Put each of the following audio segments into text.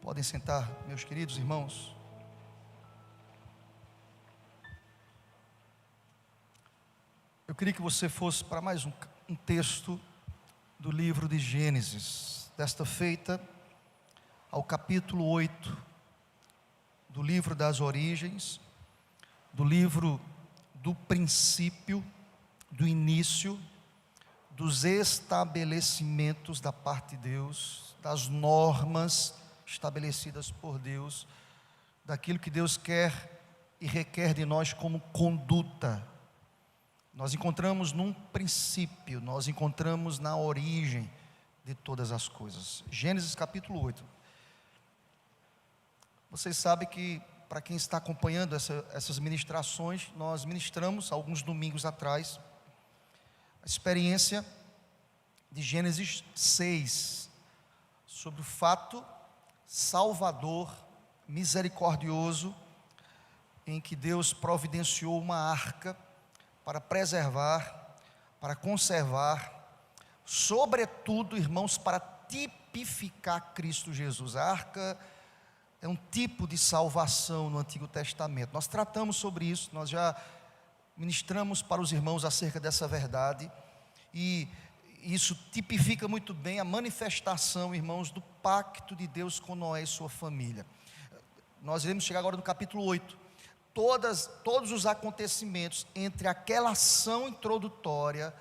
Podem sentar, meus queridos irmãos. Eu queria que você fosse para mais um texto do livro de Gênesis, desta feita ao capítulo 8 do livro das origens, do livro do princípio, do início, dos estabelecimentos da parte de Deus, das normas estabelecidas por Deus, daquilo que Deus quer e requer de nós como conduta. Nós encontramos num princípio, nós encontramos na origem de todas as coisas. Gênesis capítulo 8. Vocês sabem que, para quem está acompanhando essas ministrações, nós ministramos alguns domingos atrás a experiência de Gênesis 6, sobre o fato salvador, misericordioso, em que Deus providenciou uma arca para preservar, para conservar, sobretudo, irmãos, para tipificar Cristo Jesus. A arca é um tipo de salvação no Antigo Testamento. Nós tratamos sobre isso, nós já ministramos para os irmãos acerca dessa verdade, e isso tipifica muito bem a manifestação, irmãos, do pacto de Deus com Noé e sua família. Nós iremos chegar agora no capítulo 8. Todos os acontecimentos entre aquela ação introdutória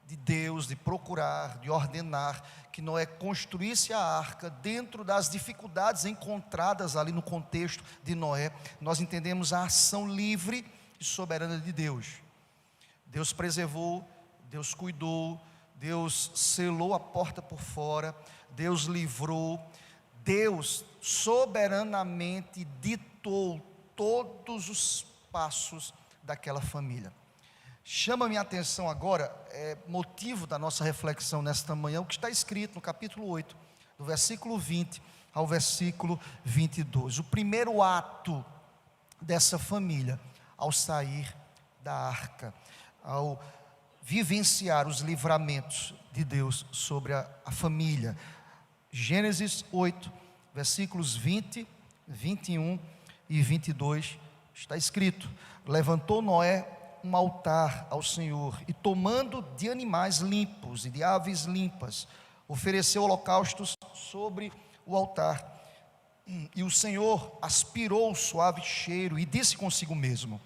de Deus, de procurar, de ordenar que Noé construísse a arca, dentro das dificuldades encontradas ali no contexto de Noé, nós entendemos a ação livre e soberana de Deus. Deus preservou, Deus cuidou, Deus selou a porta por fora, Deus livrou, Deus soberanamente ditou todos os passos daquela família. Chama a minha atenção agora, motivo da nossa reflexão nesta manhã, o que está escrito no capítulo 8, do versículo 20 ao versículo 22. O primeiro ato dessa família, ao sair da arca, ao vivenciar os livramentos de Deus sobre a família. Gênesis 8, versículos 20, 21 e 22, está escrito: levantou Noé um altar ao Senhor, e tomando de animais limpos e de aves limpas, ofereceu holocaustos sobre o altar. E o Senhor aspirou o suave cheiro e disse consigo mesmo: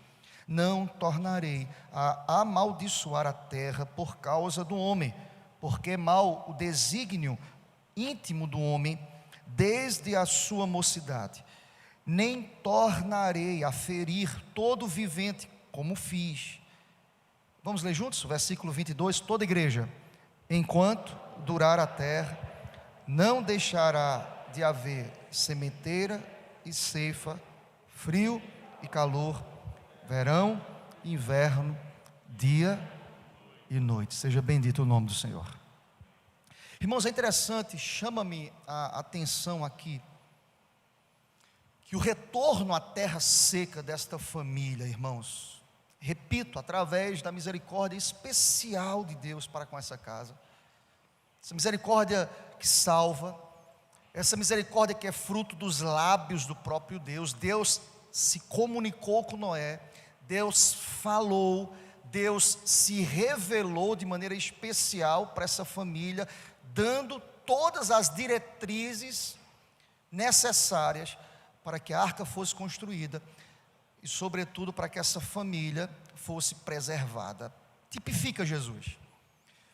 não tornarei a amaldiçoar a terra por causa do homem, porque é mau o desígnio íntimo do homem desde a sua mocidade. Nem tornarei a ferir todo vivente como fiz. Vamos ler juntos o versículo 22, toda a igreja. Enquanto durar a terra, não deixará de haver sementeira e ceifa, frio e calor, verão e inverno, dia e noite. Seja bendito o nome do Senhor. Irmãos, é interessante, chama-me a atenção aqui, que o retorno à terra seca desta família, irmãos, repito, através da misericórdia especial de Deus para com essa casa, essa misericórdia que salva, essa misericórdia que é fruto dos lábios do próprio Deus. Deus se comunicou com Noé, Deus falou, Deus se revelou de maneira especial para essa família, dando todas as diretrizes necessárias para que a arca fosse construída e, sobretudo, para que essa família fosse preservada. Tipifica Jesus.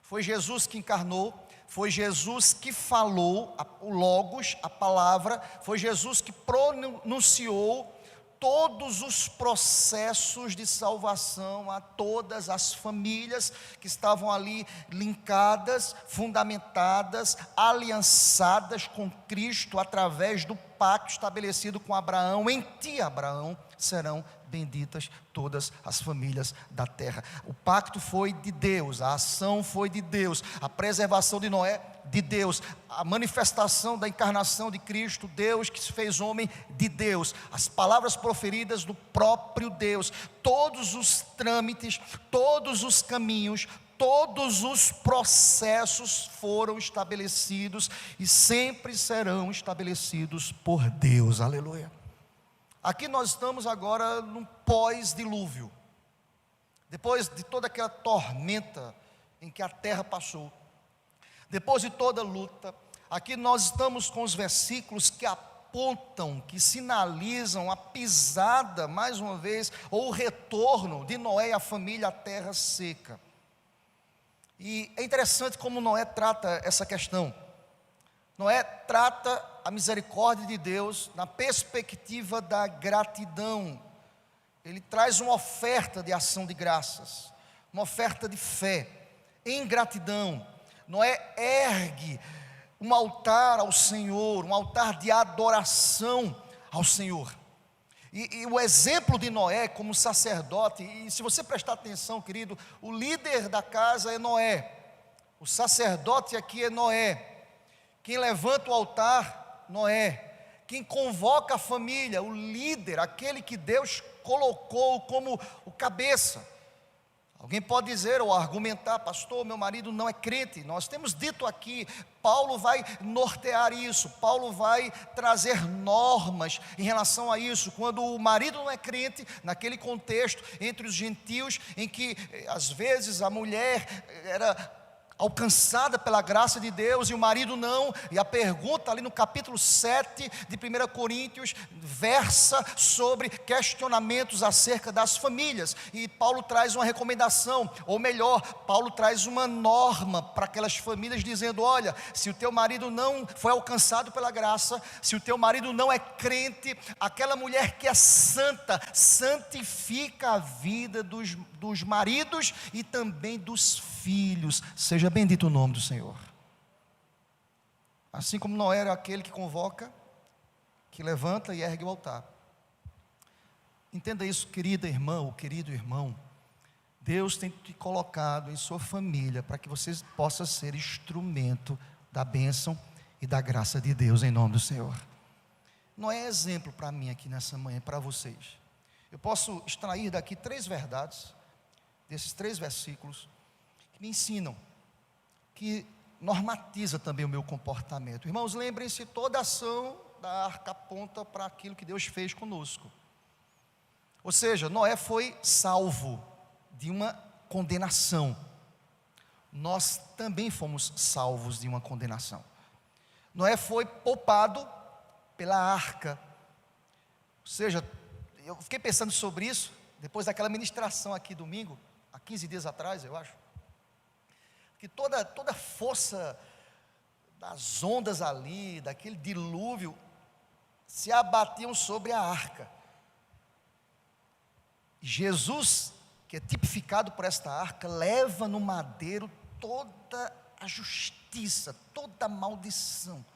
Foi Jesus que encarnou, foi Jesus que falou, o Logos, a palavra, foi Jesus que pronunciou todos os processos de salvação a todas as famílias que estavam ali linkadas, fundamentadas, aliançadas com Cristo através do pacto estabelecido com Abraão. Em ti, Abraão, serão benditas todas as famílias da terra. O pacto foi de Deus, a ação foi de Deus, a preservação de Noé de Deus, a manifestação da encarnação de Cristo, Deus que se fez homem, de Deus, as palavras proferidas do próprio Deus, todos os trâmites, todos os caminhos, todos os processos foram estabelecidos e sempre serão estabelecidos por Deus, aleluia. Aqui nós estamos agora num pós-dilúvio, depois de toda aquela tormenta em que a terra passou, depois de toda luta. Aqui nós estamos com os versículos que apontam, que sinalizam a pisada, mais uma vez, ou o retorno de Noé e a família à terra seca. E é interessante como Noé trata essa questão. Noé trata a misericórdia de Deus na perspectiva da gratidão. Ele traz uma oferta de ação de graças, uma oferta de fé, em gratidão. Noé ergue um altar ao Senhor, um altar de adoração ao Senhor. E o exemplo de Noé como sacerdote, e se você prestar atenção, querido, o líder da casa é Noé, o sacerdote aqui é Noé, quem levanta o altar, Noé, quem convoca a família, o líder, aquele que Deus colocou como o cabeça. Alguém pode dizer ou argumentar: pastor, meu marido não é crente. Nós temos dito aqui, Paulo vai nortear isso, Paulo vai trazer normas em relação a isso. Quando o marido não é crente, naquele contexto entre os gentios, em que às vezes a mulher era alcançada pela graça de Deus e o marido não, e a pergunta ali no capítulo 7 de 1 Coríntios versa sobre questionamentos acerca das famílias, e Paulo traz uma recomendação, ou melhor, Paulo traz uma norma para aquelas famílias, dizendo: olha, se o teu marido não foi alcançado pela graça, se o teu marido não é crente, aquela mulher que é santa, santifica a vida dos maridos e também dos filhos. Seja bendito o nome do Senhor. Assim como Noé era aquele que convoca, que levanta e ergue o altar. Entenda isso, querida irmã, ou querido irmão. Deus tem te colocado em sua família para que você possa ser instrumento da bênção e da graça de Deus, em nome do Senhor. Noé é exemplo para mim aqui nessa manhã, para vocês. Eu posso extrair daqui 3 verdades, desses 3 versículos, que me ensinam, que normatiza também o meu comportamento. Irmãos, lembrem-se, toda ação da arca aponta para aquilo que Deus fez conosco. Ou seja, Noé foi salvo de uma condenação. Nós também fomos salvos de uma condenação. Noé foi poupado pela arca. Ou seja, eu fiquei pensando sobre isso, depois daquela ministração aqui domingo, há 15 dias atrás, eu acho, que toda a força das ondas ali, daquele dilúvio, se abatiam sobre a arca. Jesus, que é tipificado por esta arca, leva no madeiro toda a justiça, toda a maldição,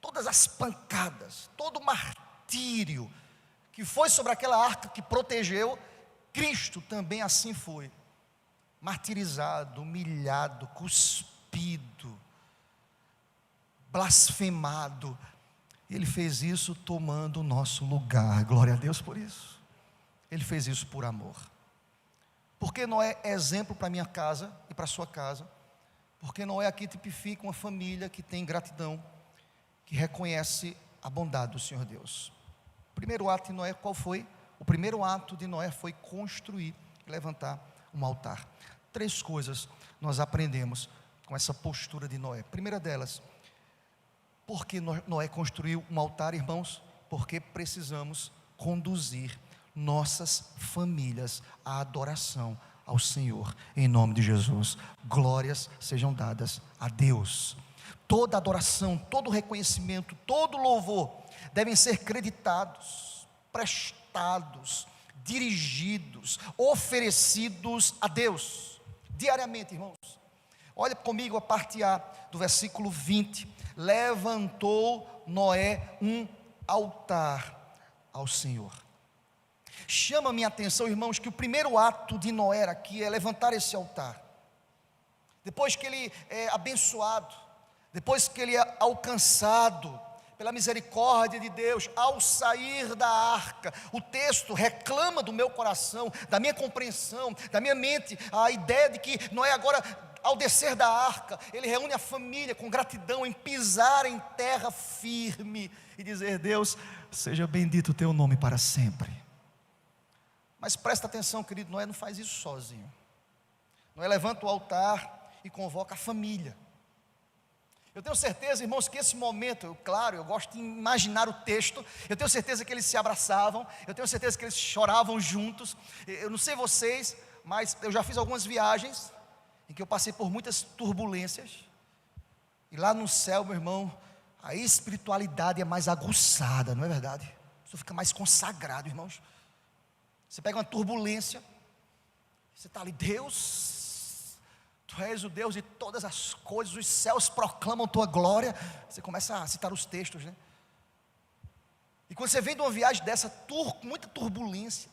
todas as pancadas, todo o martírio que foi sobre aquela arca que protegeu. Cristo também assim foi, martirizado, humilhado, cuspido, blasfemado. Ele fez isso tomando o nosso lugar. Glória a Deus por isso. Ele fez isso por amor. Porque Noé é exemplo para a minha casa e para a sua casa. Porque Noé aqui tipifica uma família que tem gratidão, que reconhece a bondade do Senhor Deus. O primeiro ato de Noé, qual foi? O primeiro ato de Noé foi construir, levantar um altar. 3 coisas nós aprendemos com essa postura de Noé. Primeira delas, por que Noé construiu um altar, irmãos? Porque precisamos conduzir nossas famílias à adoração ao Senhor, em nome de Jesus. Glórias sejam dadas a Deus. Toda adoração, todo reconhecimento, todo louvor devem ser creditados, prestados, dirigidos, oferecidos a Deus, diariamente, irmãos. Olha comigo a parte A do versículo 20. Levantou Noé um altar ao Senhor. Chama a minha atenção, irmãos, que o primeiro ato de Noé aqui é levantar esse altar. Depois que ele é abençoado, depois que ele é alcançado pela misericórdia de Deus, ao sair da arca, o texto reclama do meu coração, da minha compreensão, da minha mente, a ideia de que Noé agora, ao descer da arca, ele reúne a família com gratidão em pisar em terra firme e dizer: Deus, seja bendito o teu nome para sempre. Mas presta atenção, querido, Noé não faz isso sozinho. Noé levanta o altar e convoca a família. Eu tenho certeza, irmãos, que esse momento, claro, eu gosto de imaginar o texto, eu tenho certeza que eles se abraçavam, eu tenho certeza que eles choravam juntos. Eu não sei vocês, mas eu já fiz algumas viagens em que eu passei por muitas turbulências, e lá no céu, meu irmão, a espiritualidade é mais aguçada, não é verdade? Você fica mais consagrado, irmãos. Você pega uma turbulência, você está ali: Deus, Tu és o Deus de todas as coisas, os céus proclamam Tua glória. Você começa a citar os textos, né? E quando você vem de uma viagem dessa, muita turbulência,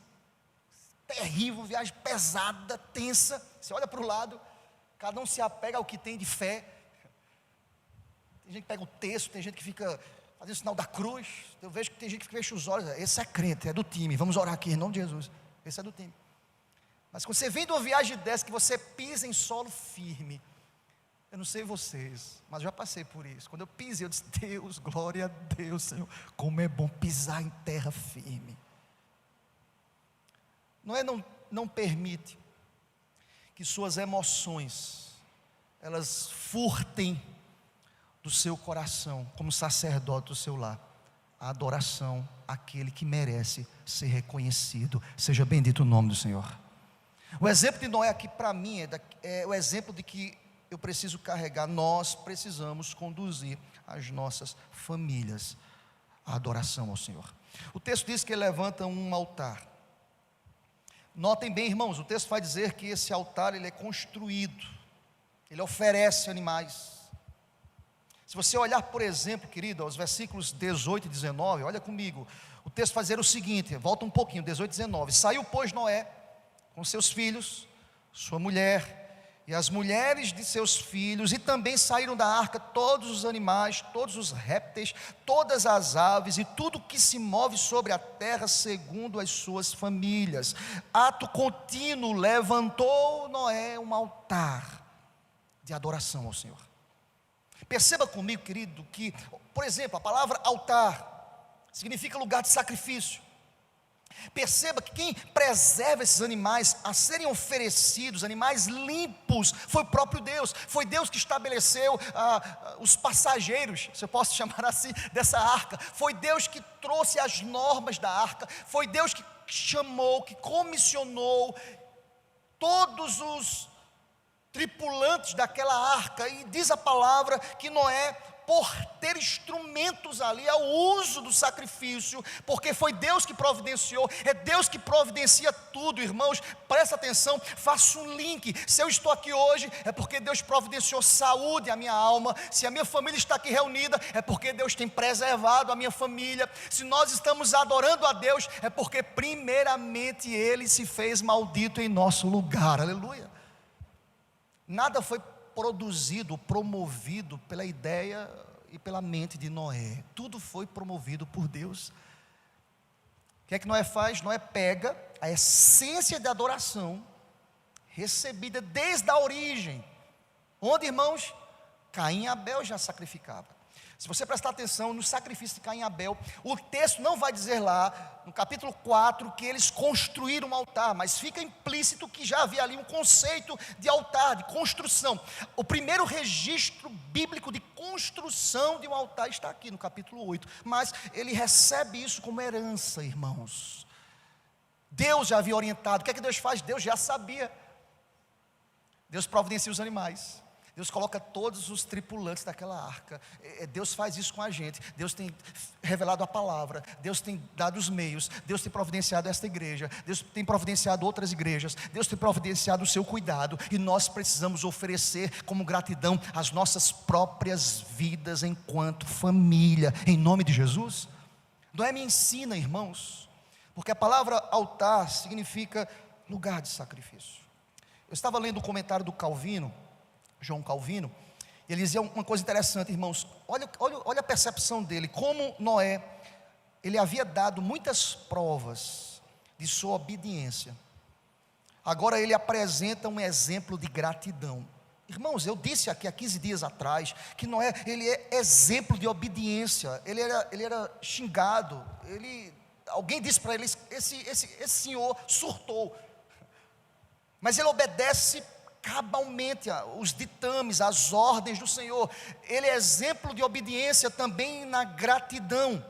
terrível, viagem pesada, tensa, você olha para o lado, cada um se apega ao que tem de fé. Tem gente que pega o texto, tem gente que fica fazendo o sinal da cruz. Eu vejo que tem gente que fecha os olhos: esse é crente, é do time, vamos orar aqui em nome de Jesus, esse é do time. Mas quando você vem de uma viagem dessa, que você pisa em solo firme, eu não sei vocês, mas já passei por isso. Quando eu pisei, eu disse: Deus, glória a Deus, Senhor, como é bom pisar em terra firme. Noé não permite que suas emoções, elas furtem do seu coração, como sacerdote do seu lar, a adoração àquele que merece ser reconhecido. Seja bendito o nome do Senhor. O exemplo de Noé aqui para mim é o exemplo de que eu preciso carregar. Nós precisamos conduzir as nossas famílias à adoração ao Senhor. O texto diz que ele levanta um altar. Notem bem, irmãos, o texto vai dizer que esse altar ele é construído, ele oferece animais. Se você olhar, por exemplo, querido, aos versículos 18 e 19, olha comigo, o texto vai dizer o seguinte, volta um pouquinho, 18 e 19: Saiu, pois, Noé com seus filhos, sua mulher e as mulheres de seus filhos, e também saíram da arca todos os animais, todos os répteis, todas as aves e tudo que se move sobre a terra segundo as suas famílias. Ato contínuo, levantou Noé um altar de adoração ao Senhor. Perceba comigo, querido, que, por exemplo, a palavra altar significa lugar de sacrifício. Perceba que quem preserva esses animais a serem oferecidos, animais limpos, foi o próprio Deus. Foi Deus que estabeleceu os passageiros, se eu posso chamar assim, dessa arca. Foi Deus que trouxe as normas da arca. Foi Deus que chamou, que comissionou todos os tripulantes daquela arca. E diz a palavra que Noé, por ter instrumentos ali ao uso do sacrifício, porque foi Deus que providenciou, é Deus que providencia tudo, irmãos, presta atenção, faça um link. Se eu estou aqui hoje, é porque Deus providenciou saúde à minha alma. Se a minha família está aqui reunida, é porque Deus tem preservado a minha família. Se nós estamos adorando a Deus, é porque primeiramente Ele se fez maldito em nosso lugar, aleluia. Nada foi produzido, promovido pela ideia e pela mente de Noé. Tudo foi promovido por Deus. O que é que Noé faz? Noé pega a essência de adoração recebida desde a origem, onde, irmãos, Caim e Abel já sacrificavam. Se você prestar atenção no sacrifício de Caim e Abel, o texto não vai dizer lá, no capítulo 4, que eles construíram um altar, mas fica implícito que já havia ali um conceito de altar, de construção. O primeiro registro bíblico de construção de um altar está aqui no capítulo 8, mas ele recebe isso como herança, irmãos. Deus já havia orientado. O que é que Deus faz? Deus já sabia. Deus providencia os animais. Deus coloca todos os tripulantes daquela arca. Deus faz isso com a gente. Deus tem revelado a palavra. Deus tem dado os meios. Deus tem providenciado esta igreja. Deus tem providenciado outras igrejas. Deus tem providenciado o seu cuidado. E nós precisamos oferecer como gratidão as nossas próprias vidas enquanto família. Em nome de Jesus. Noé me ensina, irmãos, porque a palavra altar significa lugar de sacrifício. Eu estava lendo o comentário do Calvino, João Calvino, Ele dizia uma coisa interessante, irmãos. Olha a percepção dele. Como Noé, ele havia dado muitas provas de sua obediência. Agora ele apresenta um exemplo de gratidão. Irmãos, eu disse aqui há 15 dias atrás que Noé, ele é exemplo de obediência. Ele era xingado. Alguém disse para ele: esse senhor surtou. Mas ele obedece cabalmente os ditames, as ordens do Senhor. Ele é exemplo de obediência também na gratidão.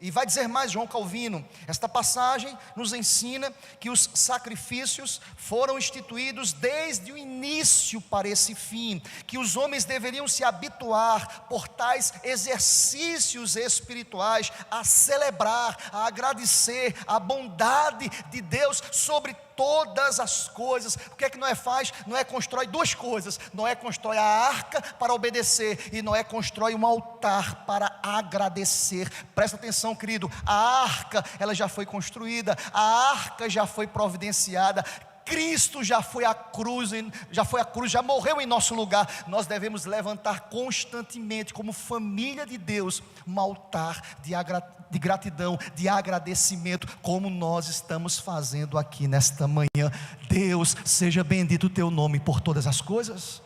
E vai dizer mais João Calvino: esta passagem nos ensina que os sacrifícios foram instituídos desde o início para esse fim, que os homens deveriam se habituar por tais exercícios espirituais a celebrar, a agradecer a bondade de Deus sobre todas as coisas. O que é que Noé faz? Noé constrói duas coisas. Noé constrói a arca para obedecer, e Noé constrói um altar para agradecer. Presta atenção, querido, a arca, ela já foi construída, a arca já foi providenciada, Cristo já foi à cruz, já morreu em nosso lugar. Nós devemos levantar constantemente, como família de Deus, um altar de gratidão, de agradecimento, como nós estamos fazendo aqui nesta manhã. Deus, seja bendito o teu nome por todas as coisas.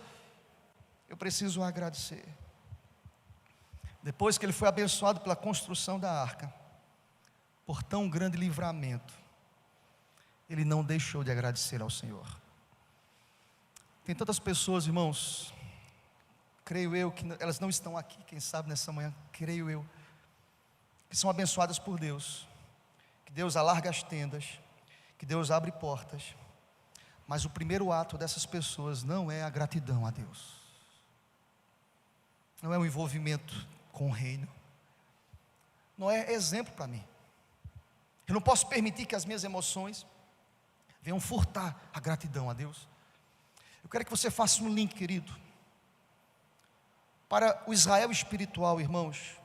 Eu preciso agradecer. Depois que ele foi abençoado pela construção da arca, por tão grande livramento, ele não deixou de agradecer ao Senhor. Tem tantas pessoas, irmãos, creio eu que elas não estão aqui, quem sabe nessa manhã, creio eu, que são abençoadas por Deus, que Deus alarga as tendas, que Deus abre portas, mas o primeiro ato dessas pessoas não é a gratidão a Deus, não é o envolvimento com o reino, não é exemplo para mim. Eu não posso permitir que as minhas emoções venham furtar a gratidão a Deus. Eu quero que você faça um link, querido, para o Israel espiritual, irmãos.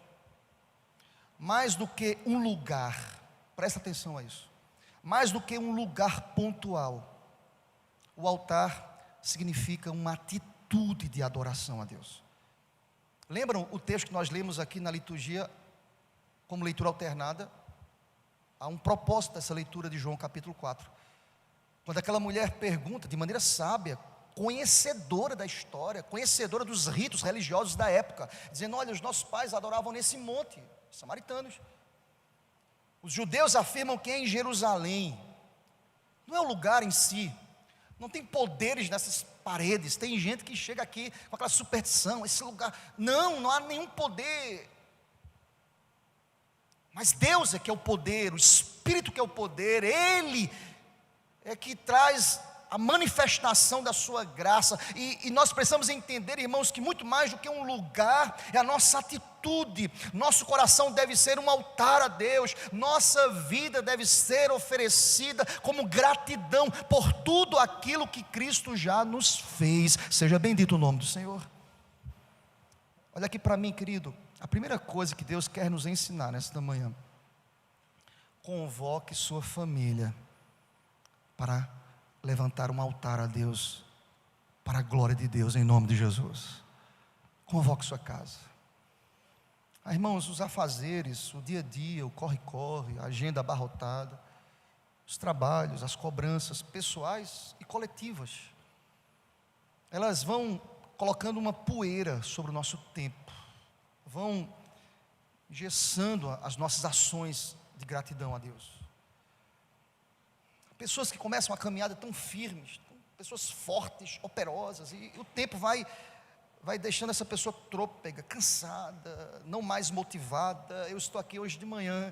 Mais do que um lugar, presta atenção a isso, mais do que um lugar pontual, o altar significa uma atitude de adoração a Deus. Lembram o texto que nós lemos aqui na liturgia, como leitura alternada? Há um propósito dessa leitura de João capítulo 4. Quando aquela mulher pergunta de maneira sábia, conhecedora da história, conhecedora dos ritos religiosos da época, dizendo: olha, os nossos pais adoravam nesse monte, samaritanos. Os judeus afirmam que é em Jerusalém. Não é o lugar em si, não tem poderes nessas paredes. Tem gente que chega aqui com aquela superstição, esse lugar, não há nenhum poder. Mas Deus é que é o poder, o Espírito que é o poder, Ele é que traz a manifestação da sua graça, e nós precisamos entender, irmãos, que muito mais do que um lugar, é a nossa atitude. Nosso coração deve ser um altar a Deus, nossa vida deve ser oferecida como gratidão por tudo aquilo que Cristo já nos fez. Seja bendito o nome do Senhor. Olha aqui para mim, querido, a primeira coisa que Deus quer nos ensinar nesta manhã: convoque sua família para levantar um altar a Deus, para a glória de Deus, em nome de Jesus. Convoque sua casa. Irmãos, os afazeres, o dia a dia, o corre-corre, a agenda abarrotada, os trabalhos, as cobranças pessoais e coletivas, elas vão colocando uma poeira sobre o nosso tempo, vão engessando as nossas ações de gratidão a Deus. Pessoas que começam a caminhada tão firmes, pessoas fortes, operosas, e o tempo vai deixando essa pessoa trôpega, cansada, não mais motivada. Eu estou aqui hoje de manhã,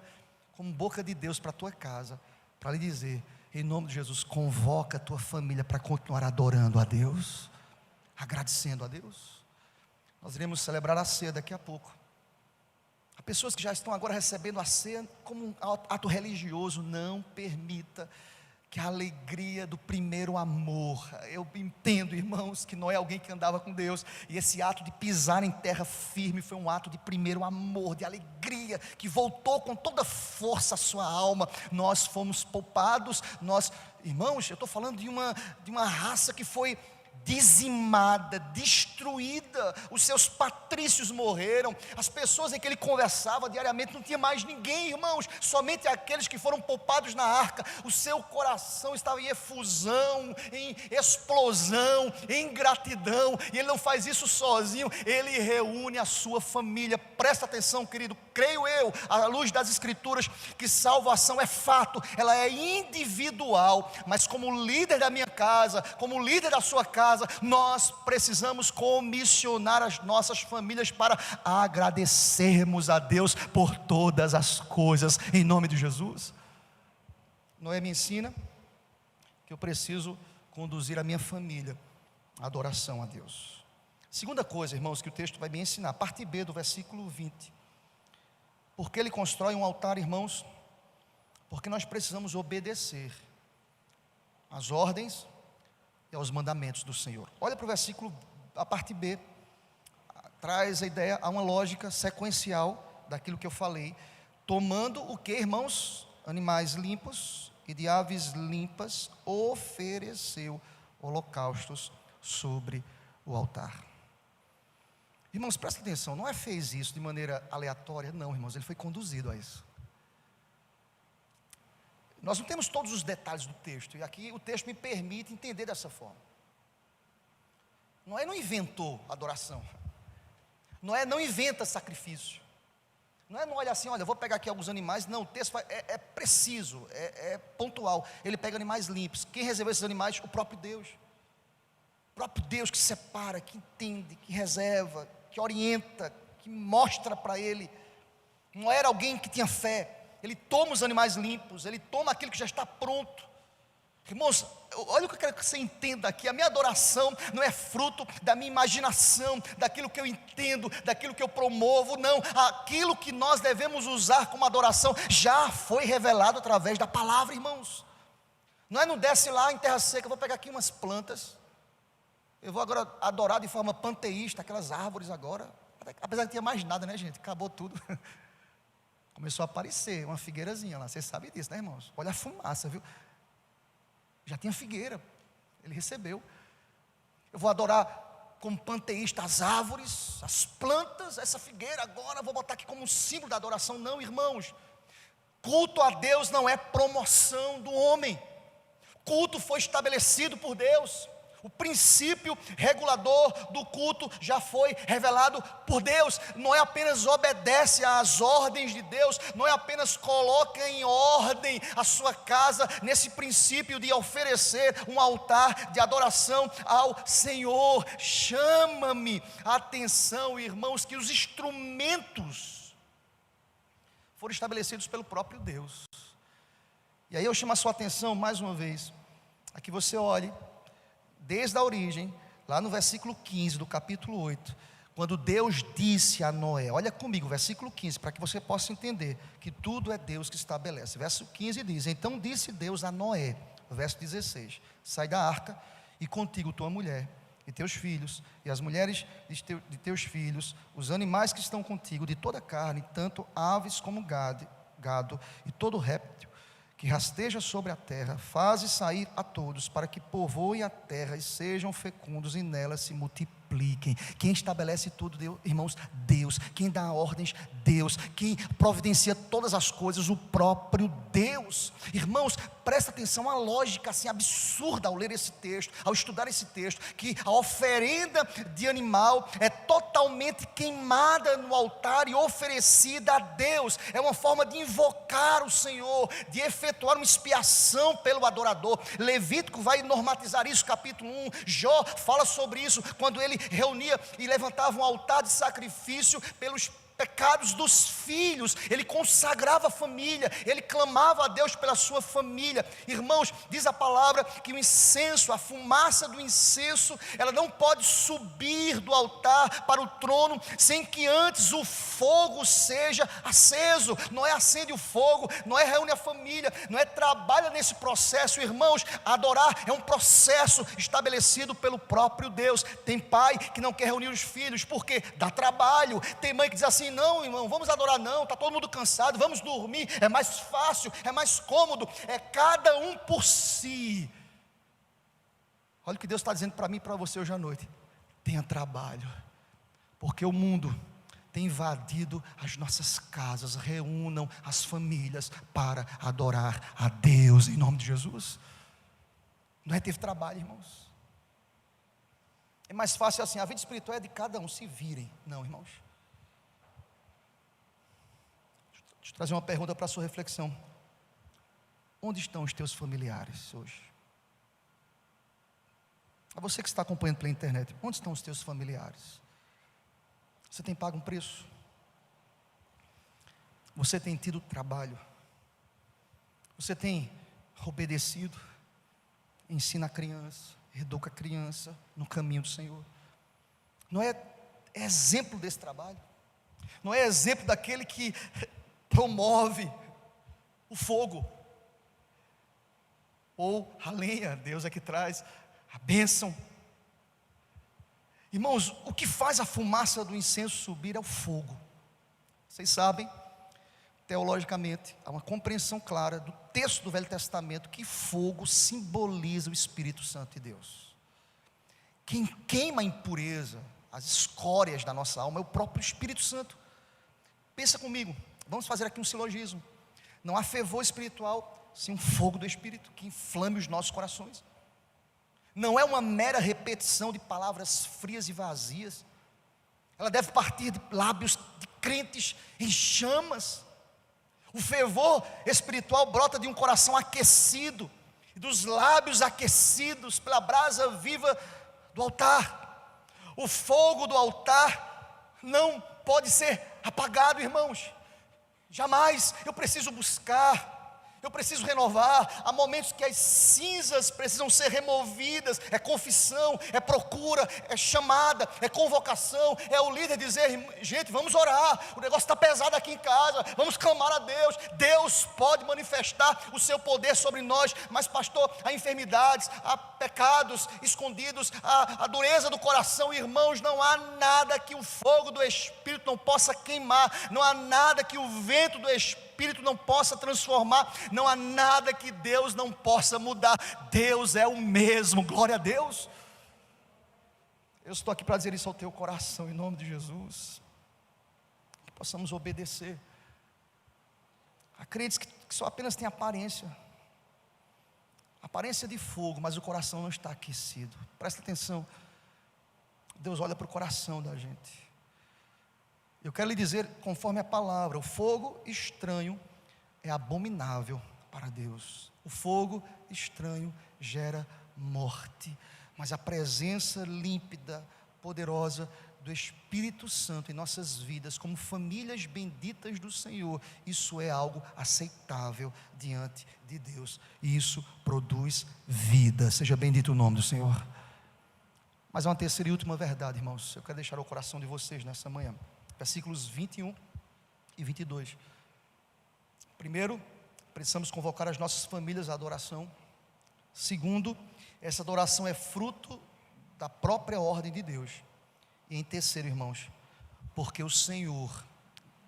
como boca de Deus para a tua casa, para lhe dizer, em nome de Jesus, convoca a tua família para continuar adorando a Deus, agradecendo a Deus. Nós iremos celebrar a ceia daqui a pouco. Há pessoas que já estão agora recebendo a ceia como um ato religioso. Não permita que a alegria do primeiro amor, eu entendo, irmãos, que Noé é alguém que andava com Deus, e esse ato de pisar em terra firme foi um ato de primeiro amor, de alegria, que voltou com toda força a sua alma. Nós fomos poupados, irmãos, eu estou falando de uma raça que foi dizimada, destruída. Os seus patrícios morreram. As pessoas em que ele conversava diariamente, não tinha mais ninguém, irmãos, somente aqueles que foram poupados na arca. O seu coração estava em efusão, em explosão, em gratidão. E ele não faz isso sozinho, ele reúne a sua família. Presta atenção, querido, creio eu, à luz das escrituras, que salvação é fato, ela é individual. Mas como líder da minha casa, como líder da sua casa, nós precisamos comissionar as nossas famílias para agradecermos a Deus por todas as coisas, em nome de Jesus. Noé me ensina que eu preciso conduzir a minha família à adoração a Deus. Segunda coisa, irmãos, que o texto vai me ensinar, parte B do versículo 20. Porque ele constrói um altar, irmãos? Porque nós precisamos obedecer às ordens e aos mandamentos do Senhor. Olha para o versículo, a parte B, traz a ideia, há uma lógica sequencial daquilo que eu falei, tomando o que, irmãos? Animais limpos e de aves limpas, ofereceu holocaustos sobre o altar. Irmãos, prestem atenção, Noé fez isso de maneira aleatória, não, irmãos, ele foi conduzido a isso. Nós não temos todos os detalhes do texto, e aqui o texto me permite entender dessa forma. Noé não inventou adoração, Noé não inventa sacrifício, Noé não olha assim, olha, vou pegar aqui alguns animais, não, o texto é preciso, é pontual. Ele pega animais limpos. Quem reservou esses animais? O próprio Deus que separa, que entende, que reserva, que orienta, que mostra para ele. Não era alguém que tinha fé. Ele toma os animais limpos, ele toma aquilo que já está pronto. Irmãos, olha o que eu quero que você entenda aqui. A minha adoração não é fruto da minha imaginação, daquilo que eu entendo, daquilo que eu promovo, não. Aquilo que nós devemos usar como adoração já foi revelado através da palavra, irmãos. Não desce lá em terra seca, eu vou pegar aqui umas plantas, eu vou agora adorar de forma panteísta, aquelas árvores agora, apesar que não tinha mais nada, né, gente, acabou tudo. Começou a aparecer uma figueirazinha lá, vocês sabem disso, né, irmãos? Olha a fumaça, viu? Já tinha figueira, ele recebeu. Eu vou adorar como panteísta as árvores, as plantas, essa figueira agora, vou botar aqui como um símbolo da adoração. Não, irmãos, culto a Deus não é promoção do homem, culto foi estabelecido por Deus. O princípio regulador do culto já foi revelado por Deus. Não é apenas obedece às ordens de Deus, não é apenas coloca em ordem a sua casa nesse princípio de oferecer um altar de adoração ao Senhor. Chama-me a atenção, irmãos, que os instrumentos foram estabelecidos pelo próprio Deus. E aí eu chamo a sua atenção mais uma vez, a que você olhe desde a origem, lá no versículo 15 do capítulo 8, quando Deus disse a Noé, olha comigo, versículo 15, para que você possa entender que tudo é Deus que estabelece. Verso 15 diz, então disse Deus a Noé, verso 16, sai da arca e contigo tua mulher e teus filhos, e as mulheres de teus filhos, os animais que estão contigo, de toda a carne, tanto aves como gado e todo réptil que rasteja sobre a terra, faze sair a todos, para que povoem a terra e sejam fecundos e nela se multipliquem. Quem estabelece tudo, Deus, irmãos? Deus. Quem dá ordens? Deus. Quem providencia todas as coisas? O próprio Deus. Irmãos, presta atenção à lógica assim absurda ao ler esse texto, ao estudar esse texto, que a oferenda de animal é totalmente queimada no altar e oferecida a Deus. É uma forma de invocar o Senhor, de efetuar uma expiação pelo adorador. Levítico vai normatizar isso, capítulo 1. Jó fala sobre isso, quando ele reunia e levantava um altar de sacrifício pelos pecados dos filhos, ele consagrava a família, ele clamava a Deus pela sua família. Irmãos, diz a palavra que o incenso, a fumaça do incenso, ela não pode subir do altar para o trono sem que antes o fogo seja aceso. Noé acende o fogo, Noé reúne a família, Noé trabalha nesse processo. Irmãos, adorar é um processo estabelecido pelo próprio Deus. Tem pai que não quer reunir os filhos, porque dá trabalho. Tem mãe que diz assim, não, irmão, vamos adorar não, está todo mundo cansado, vamos dormir, é mais fácil, é mais cômodo, é cada um por si. Olha o que Deus está dizendo para mim e para você hoje à noite: tenha trabalho, porque o mundo tem invadido as nossas casas. Reúnam as famílias para adorar a Deus em nome de Jesus. Não é ter trabalho, irmãos. É mais fácil assim, a vida espiritual é de cada um, se virem. Não, irmãos. Deixa eu trazer uma pergunta para a sua reflexão. Onde estão os teus familiares hoje? A você que está acompanhando pela internet, onde estão os teus familiares? Você tem pago um preço? Você tem tido trabalho? Você tem obedecido? Ensina a criança, educa a criança no caminho do Senhor. Não é exemplo desse trabalho? Não é exemplo daquele que promove o fogo? Ou a lenha, Deus é que traz a bênção. Irmãos, o que faz a fumaça do incenso subir é o fogo. Vocês sabem, teologicamente, há uma compreensão clara do texto do Velho Testamento que fogo simboliza o Espírito Santo de Deus. Quem queima a impureza, as escórias da nossa alma, é o próprio Espírito Santo. Pensa comigo, vamos fazer aqui um silogismo. Não há fervor espiritual sem um fogo do Espírito que inflame os nossos corações. Não é uma mera repetição de palavras frias e vazias. Ela deve partir de lábios de crentes em chamas. O fervor espiritual brota de um coração aquecido, e dos lábios aquecidos pela brasa viva do altar. O fogo do altar não pode ser apagado, irmãos. Jamais. Eu preciso buscar, eu preciso renovar. Há momentos que as cinzas precisam ser removidas. É confissão, é procura, é chamada, é convocação. É o líder dizer: gente, vamos orar, o negócio está pesado aqui em casa, vamos clamar a Deus. Deus pode manifestar o seu poder sobre nós. Mas pastor, há enfermidades, há pecados escondidos, há a dureza do coração. Irmãos, não há nada que o fogo do Espírito não possa queimar. Não há nada que o vento do Espírito não possa transformar. Não há nada que Deus não possa mudar. Deus é o mesmo, glória a Deus. Eu estou aqui para dizer isso ao teu coração, em nome de Jesus. Que possamos obedecer. Há crentes que só apenas têm aparência de fogo, mas o coração não está aquecido. Presta atenção, Deus olha para o coração da gente. Eu quero lhe dizer, conforme a palavra, o fogo estranho é abominável para Deus. O fogo estranho gera morte, mas a presença límpida, poderosa do Espírito Santo em nossas vidas, como famílias benditas do Senhor, isso é algo aceitável diante de Deus, e isso produz vida. Seja bendito o nome do Senhor. Mas há uma terceira e última verdade, irmãos, eu quero deixar ao coração de vocês nessa manhã. Versículos 21 e 22. Primeiro, precisamos convocar as nossas famílias à adoração. Segundo, essa adoração é fruto da própria ordem de Deus. E em terceiro, irmãos, porque o Senhor,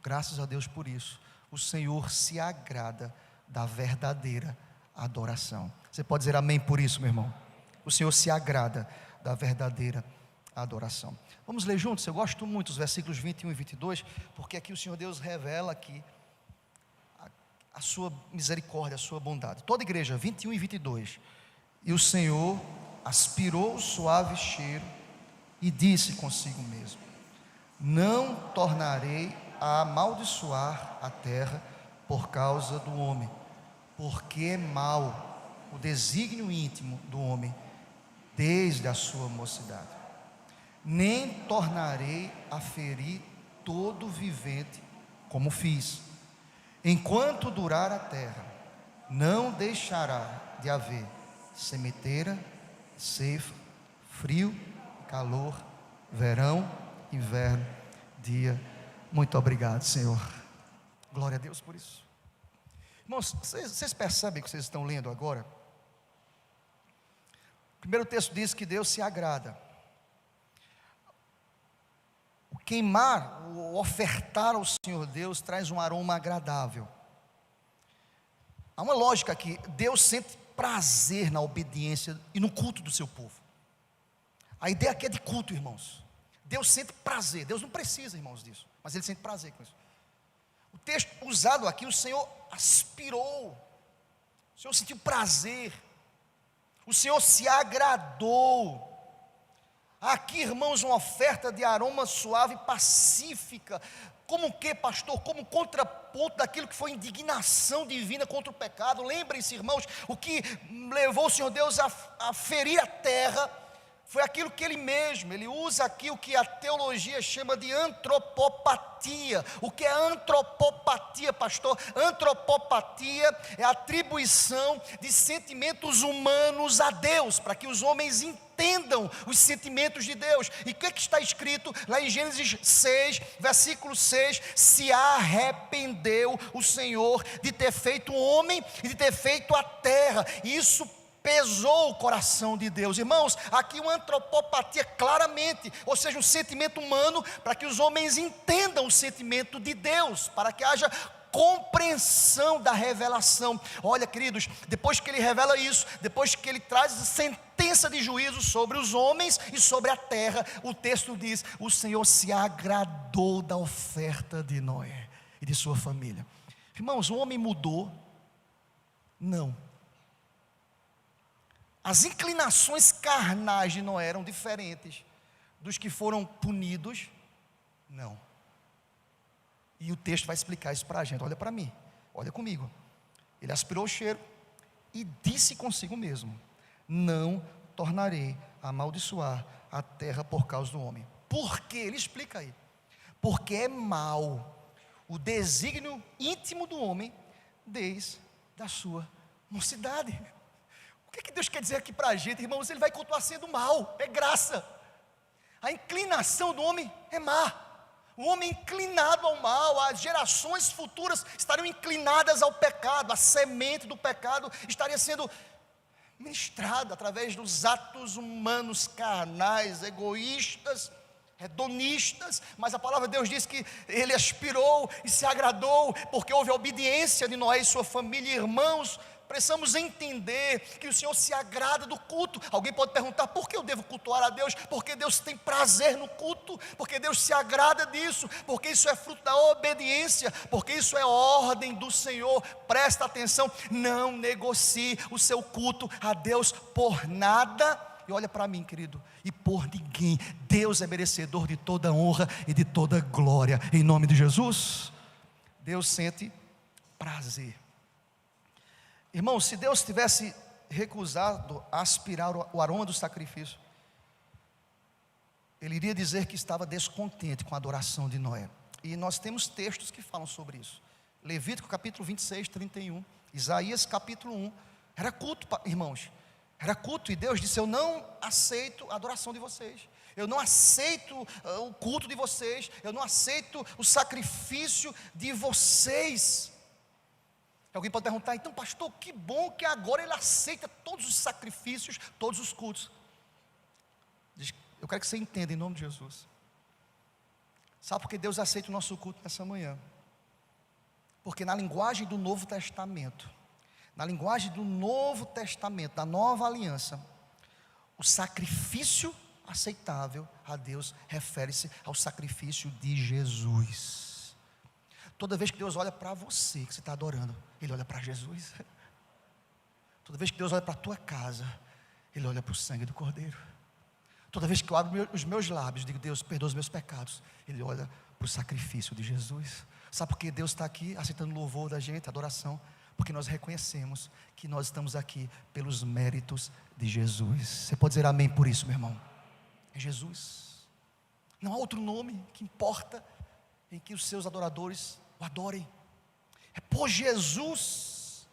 graças a Deus por isso, o Senhor se agrada da verdadeira adoração. Você pode dizer amém por isso, meu irmão? O Senhor se agrada da verdadeira adoração. Vamos ler juntos? Eu gosto muito dos versículos 21 e 22, porque aqui o Senhor Deus revela aqui a sua misericórdia, a sua bondade. Toda a igreja, 21 e 22. E o Senhor aspirou o suave cheiro e disse consigo mesmo: não tornarei a amaldiçoar a terra por causa do homem, porque é mau o desígnio íntimo do homem desde a sua mocidade. Nem tornarei a ferir todo vivente como fiz. Enquanto durar a terra, não deixará de haver semeteira, ceifa, frio, calor, verão, inverno, dia. Muito obrigado, Senhor. Glória a Deus por isso. Irmãos, vocês percebem o que vocês estão lendo agora? O primeiro texto diz que Deus se agrada. O queimar, o ofertar ao Senhor Deus traz um aroma agradável. Há uma lógica aqui: Deus sente prazer na obediência e no culto do seu povo. A ideia aqui é de culto, irmãos. Deus sente prazer. Deus não precisa, irmãos, disso, mas Ele sente prazer com isso. O texto usado aqui, o Senhor aspirou, o Senhor sentiu prazer, o Senhor se agradou. Aqui, irmãos, uma oferta de aroma suave e pacífica. Como o que, pastor? Como contraponto daquilo que foi indignação divina contra o pecado. Lembrem-se, irmãos, o que levou o Senhor Deus a ferir a terra foi aquilo que Ele mesmo, Ele usa aqui o que a teologia chama de antropopatia. O que é antropopatia, pastor? Antropopatia é a atribuição de sentimentos humanos a Deus, para que os homens entendam os sentimentos de Deus. E o que está escrito lá em Gênesis 6, versículo 6? Se arrependeu o Senhor de ter feito o homem e de ter feito a terra. Isso pesou o coração de Deus. Irmãos, aqui uma antropopatia claramente, ou seja, um sentimento humano, para que os homens entendam o sentimento de Deus, para que haja compreensão da revelação. Olha, queridos, depois que Ele revela isso, depois que Ele traz a sentença de juízo sobre os homens e sobre a terra, o texto diz: o Senhor se agradou da oferta de Noé e de sua família. Irmãos, o homem mudou? Não. As inclinações carnais de Noé eram diferentes dos que foram punidos? Não. E o texto vai explicar isso para a gente. Olha para mim, olha comigo. Ele aspirou o cheiro e disse consigo mesmo: não tornarei a amaldiçoar a terra por causa do homem. Por quê? Ele explica aí. Porque é mau o desígnio íntimo do homem desde a sua mocidade. O que Deus quer dizer aqui para a gente, irmãos? Ele vai continuar sendo mal, é graça. A inclinação do homem é má. O homem inclinado ao mal, as gerações futuras estariam inclinadas ao pecado. A semente do pecado estaria sendo ministrada através dos atos humanos carnais, egoístas, hedonistas. Mas a palavra de Deus diz que Ele aspirou e se agradou, porque houve a obediência de Noé e sua família. Irmãos, precisamos entender que o Senhor se agrada do culto. Alguém pode perguntar: por que eu devo cultuar a Deus? Porque Deus tem prazer no culto, porque Deus se agrada disso, porque isso é fruto da obediência, porque isso é ordem do Senhor. Presta atenção, não negocie o seu culto a Deus por nada. E olha para mim, querido, e por ninguém. Deus é merecedor de toda honra e de toda glória. Em nome de Jesus, Deus sente prazer. Irmão, se Deus tivesse recusado a aspirar o aroma do sacrifício, Ele iria dizer que estava descontente com a adoração de Noé. E nós temos textos que falam sobre isso. Levítico capítulo 26, 31, Isaías capítulo 1, era culto, irmãos, era culto, e Deus disse: eu não aceito a adoração de vocês, eu não aceito o culto de vocês, eu não aceito o sacrifício de vocês. Alguém pode perguntar: então, pastor, que bom que agora Ele aceita todos os sacrifícios, todos os cultos. Eu quero que você entenda em nome de Jesus. Sabe por que Deus aceita o nosso culto nessa manhã? Porque na linguagem do Novo Testamento, na linguagem do Novo Testamento, da Nova Aliança, o sacrifício aceitável a Deus refere-se ao sacrifício de Jesus. Toda vez que Deus olha para você, que você está adorando, Ele olha para Jesus. Toda vez que Deus olha para a tua casa, Ele olha para o sangue do Cordeiro. Toda vez que eu abro os meus lábios, digo: Deus, perdoa os meus pecados, Ele olha para o sacrifício de Jesus. Sabe por que Deus está aqui aceitando o louvor da gente, adoração? Porque nós reconhecemos que nós estamos aqui pelos méritos de Jesus. Você pode dizer amém por isso, meu irmão? É Jesus. Não há outro nome que importa em que os seus adoradores o adorem. É por Jesus.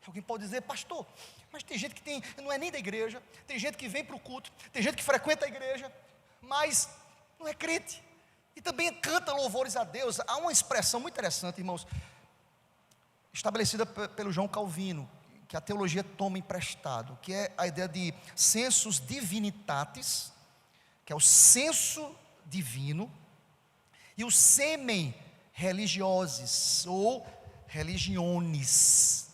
Alguém pode dizer: pastor, mas tem gente que não é nem da igreja, tem gente que vem para o culto, tem gente que frequenta a igreja, mas não é crente, e também canta louvores a Deus. Há uma expressão muito interessante, irmãos, estabelecida pelo João Calvino, que a teologia toma emprestado, que é a ideia de sensus divinitatis, que é o senso divino, e o semen religiosis, ou religiones,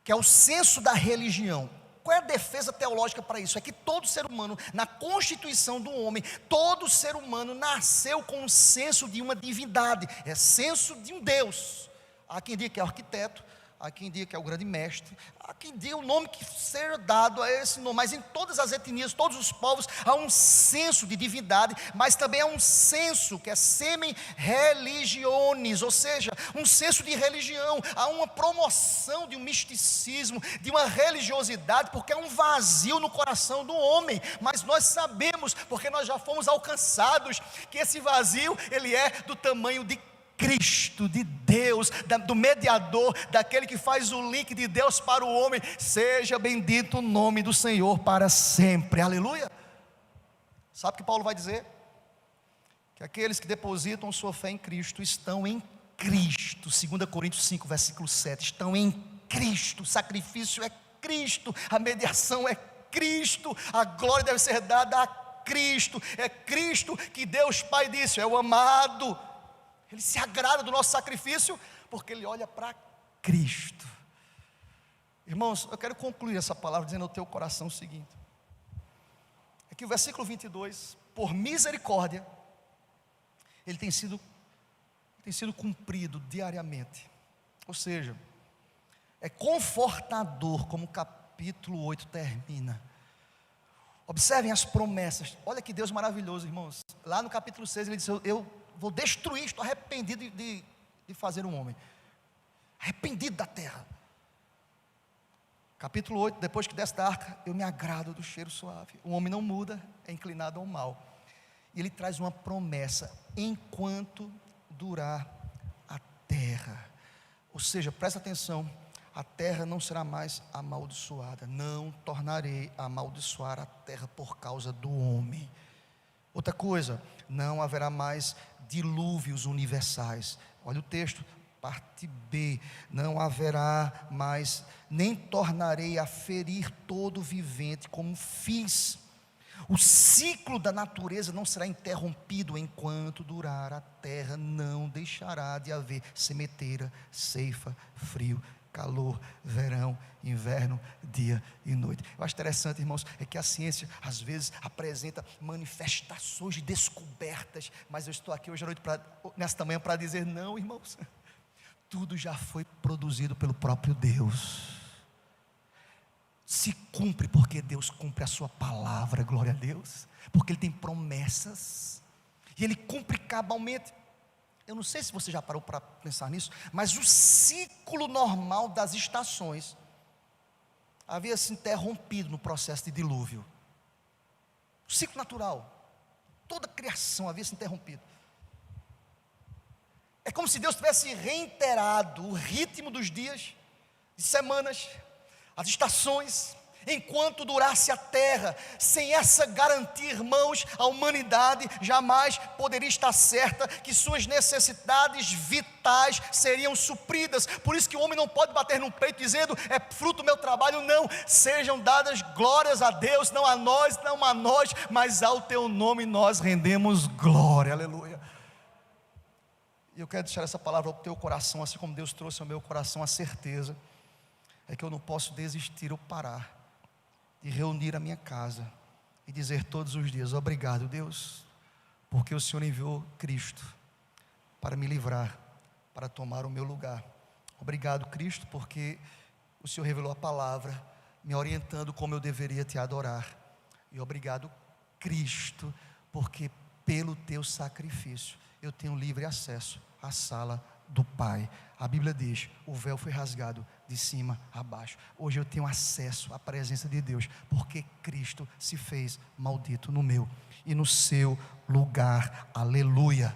que é o senso da religião. Qual é a defesa teológica para isso? É que todo ser humano, na constituição do homem, todo ser humano nasceu com um senso de uma divindade, é senso de um Deus. Há quem diga que é o arquiteto, há quem diga que é o grande mestre, há quem diga o nome que seja dado a esse nome, mas em todas as etnias, todos os povos, há um senso de divindade, mas também há um senso que é semen religionis, ou seja, um senso de religião, há uma promoção de um misticismo, de uma religiosidade, porque há um vazio no coração do homem, mas nós sabemos, porque nós já fomos alcançados, que esse vazio, ele é do tamanho de Cristo, de Deus, do mediador, daquele que faz o link de Deus para o homem. Seja bendito o nome do Senhor para sempre, aleluia. Sabe o que Paulo vai dizer? Que aqueles que depositam sua fé em Cristo estão em Cristo. 2 Coríntios 5, versículo 7, estão em Cristo. O sacrifício é Cristo, a mediação é Cristo, a glória deve ser dada a Cristo. É Cristo que Deus Pai disse: é o amado. Ele se agrada do nosso sacrifício, porque Ele olha para Cristo. Irmãos, eu quero concluir essa palavra dizendo ao teu coração o seguinte: é que o versículo 22, por misericórdia, ele tem sido cumprido diariamente. Ou seja, é confortador como o capítulo 8 termina. Observem as promessas. Olha que Deus maravilhoso, irmãos. Lá no capítulo 6 ele disse: eu vou destruir, estou arrependido de fazer um homem, arrependido da terra. Capítulo 8, depois que desce da arca, eu me agrado do cheiro suave. O homem não muda, é inclinado ao mal. E ele traz uma promessa: enquanto durar a terra. Ou seja, presta atenção, a terra não será mais amaldiçoada. Não tornarei a amaldiçoar a terra por causa do homem. Outra coisa, não haverá mais dilúvios universais. Olha o texto, parte B: não haverá mais, nem tornarei a ferir todo vivente como fiz. O ciclo da natureza não será interrompido enquanto durar a terra. Não deixará de haver semeteira, ceifa, frio, calor, verão, inverno, dia e noite. Eu acho interessante, irmãos, é que a ciência às vezes apresenta manifestações de descobertas, mas eu estou aqui hoje à noite, nesta manhã, para dizer: não, irmãos, tudo já foi produzido pelo próprio Deus. Se cumpre porque Deus cumpre a sua palavra, glória a Deus, porque Ele tem promessas, e Ele cumpre cabalmente. Eu não sei se você já parou para pensar nisso, mas o ciclo normal das estações havia se interrompido no processo de dilúvio. O ciclo natural, toda a criação havia se interrompido. É como se Deus tivesse reiterado o ritmo dos dias, de semanas, as estações, enquanto durasse a terra. Sem essa garantia, irmãos, a humanidade jamais poderia estar certa que suas necessidades vitais seriam supridas. Por isso que o homem não pode bater no peito dizendo: é fruto do meu trabalho. Não, sejam dadas glórias a Deus, não a nós, mas ao teu nome nós rendemos glória, aleluia. E eu quero deixar essa palavra ao teu coração, assim como Deus trouxe ao meu coração a certeza, é que eu não posso desistir ou parar de reunir a minha casa e dizer todos os dias: obrigado, Deus, porque o Senhor enviou Cristo para me livrar, para tomar o meu lugar. Obrigado, Cristo, porque o Senhor revelou a palavra, me orientando como eu deveria te adorar. E obrigado, Cristo, porque pelo teu sacrifício eu tenho livre acesso à sala do Pai. A Bíblia diz: o véu foi rasgado de cima a baixo. Hoje eu tenho acesso à presença de Deus, porque Cristo se fez maldito no meu e no seu lugar, aleluia.